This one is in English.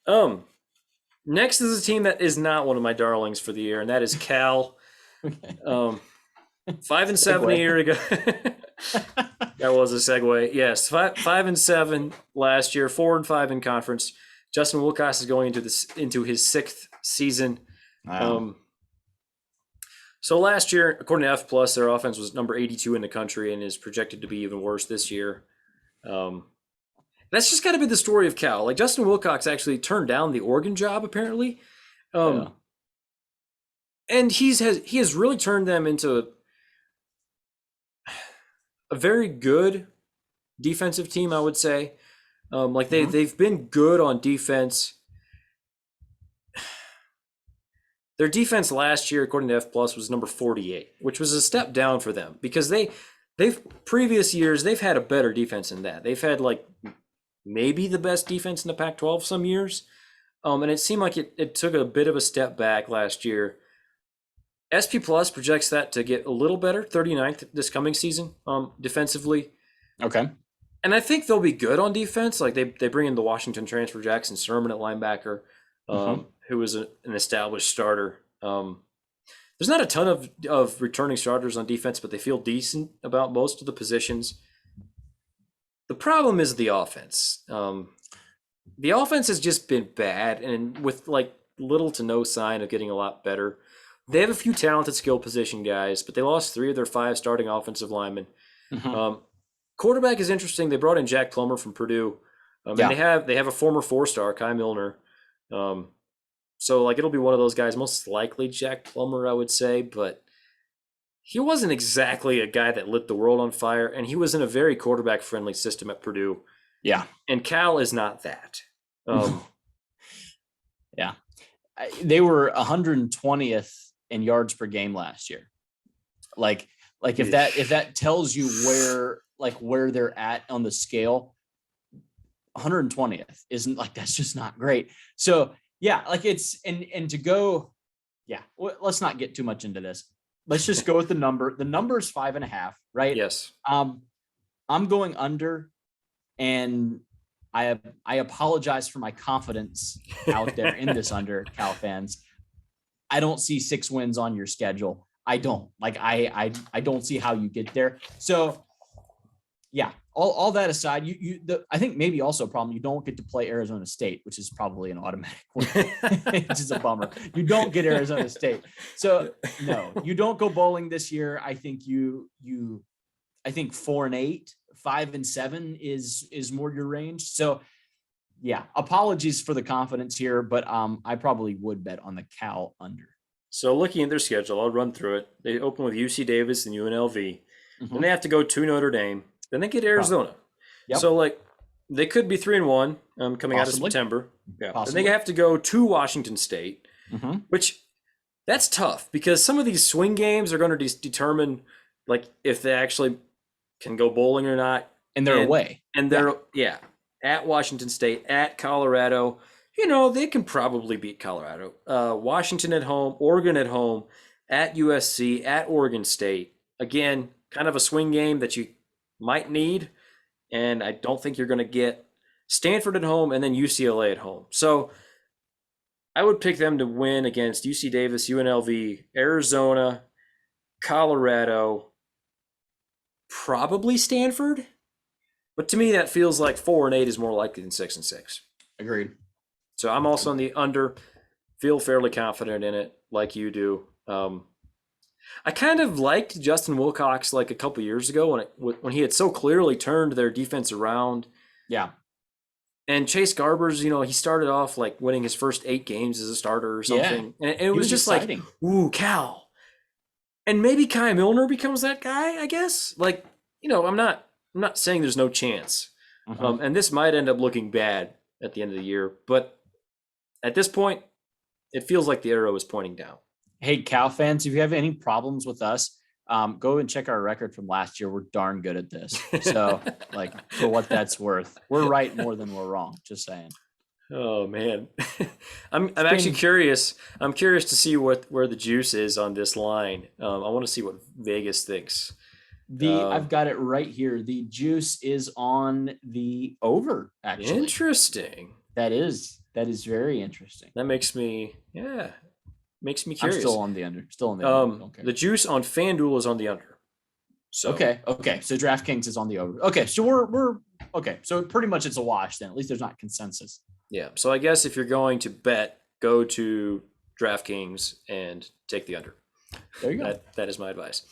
Um, Next is a team that is not one of my darlings for the year, and that is Cal. Okay. Um, 5-7 a year ago. That was a segue. Yes, 5-7 last year, 4-5 in conference. Justin Wilcox is going into his sixth season. Wow. So last year, according to F Plus, their offense was number 82 in the country and is projected to be even worse this year. Um, that's just got to be the story of Cal. Like Justin Wilcox actually turned down the Oregon job apparently, Yeah. and he has really turned them into a very good defensive team. I would say, like they've been good on defense. Their defense last year, according to F Plus, was number 48, which was a step down for them because they've previous years they've had a better defense than that. They've had like maybe the best defense in the Pac-12 some years, and it seemed like it took a bit of a step back last year. SP Plus projects that to get a little better, 39th this coming season, defensively. Okay. And I think they'll be good on defense. Like they bring in the Washington transfer Jackson Sermon at linebacker, who is an established starter. There's not a ton of returning starters on defense, but they feel decent about most of the positions. The problem is the offense. The offense has just been bad, and with like little to no sign of getting a lot better. They have a few talented skill position guys, but they lost 3 of their 5 starting offensive linemen. Quarterback is interesting. They brought in Jack Plummer from Purdue, and they have a former 4-star, Kai Milner. So like it'll be one of those guys, most likely Jack Plummer, I would say, but he wasn't exactly a guy that lit the world on fire, and he was in a very quarterback-friendly system at Purdue. Yeah. And Cal is not that. Yeah. They were 120th in yards per game last year. Like if that tells you where they're at on the scale, 120th isn't like, that's just not great. So yeah, like it's and to go, yeah. Let's not get too much into this. Let's just go with the number. The number is 5.5, right? Yes. I'm going under, and I apologize for my confidence out there in this under, Cal fans. I don't see 6 wins on your schedule. I don't. Like I don't see how you get there. So yeah, all that aside, I think maybe also a problem, you don't get to play Arizona State, which is probably an automatic win. It's just a bummer. You don't get Arizona State. So no, you don't go bowling this year. I think I think 4-8, 5-7 is more your range. So yeah, apologies for the confidence here, but I probably would bet on the Cal under. So looking at their schedule, I'll run through it. They open with UC Davis and UNLV. Then they have to go to Notre Dame. Then they get Arizona. Yep. So like they could be 3-1 coming out of September. Yeah. Then they have to go to Washington State, which that's tough because some of these swing games are going to determine like if they actually can go bowling or not. And they're away. And they're at Washington State, at Colorado. You know, they can probably beat Colorado. Washington at home, Oregon at home, at USC, at Oregon State. Again, kind of a swing game that you might need, and I don't think you're going to get. Stanford at home and then UCLA at home. So I would pick them to win against UC Davis, UNLV, Arizona, Colorado, probably Stanford. But to me, that feels like 4-8 is more likely than 6-6. Agreed. So I'm also on the under. Feel fairly confident in it, like you do. I kind of liked Justin Wilcox like a couple years ago when he had so clearly turned their defense around. Yeah. And Chase Garbers, you know, he started off like winning his first 8 games as a starter or something. Yeah. And it was just exciting. Like, ooh, Cal. And maybe Kai Milner becomes that guy, I guess. Like, you know, I'm not saying there's no chance. And this might end up looking bad at the end of the year. But at this point, it feels like the arrow is pointing down. Hey, Cal fans, if you have any problems with us, go and check our record from last year. We're darn good at this. So, like, for what that's worth, we're right more than we're wrong. Just saying. Oh man, I'm actually curious. I'm curious to see where the juice is on this line. I want to see what Vegas thinks. I've got it right here. The juice is on the over. Actually, interesting. That is very interesting. That makes me I'm curious. still on the under. Still on the under. Don't care. The juice on FanDuel is on the under. So Okay. So DraftKings is on the over. Okay, so we're okay. So pretty much it's a wash then. At least there's not consensus. yeah. So I guess if you're going to bet, go to DraftKings and take the under. There you go. That is my advice.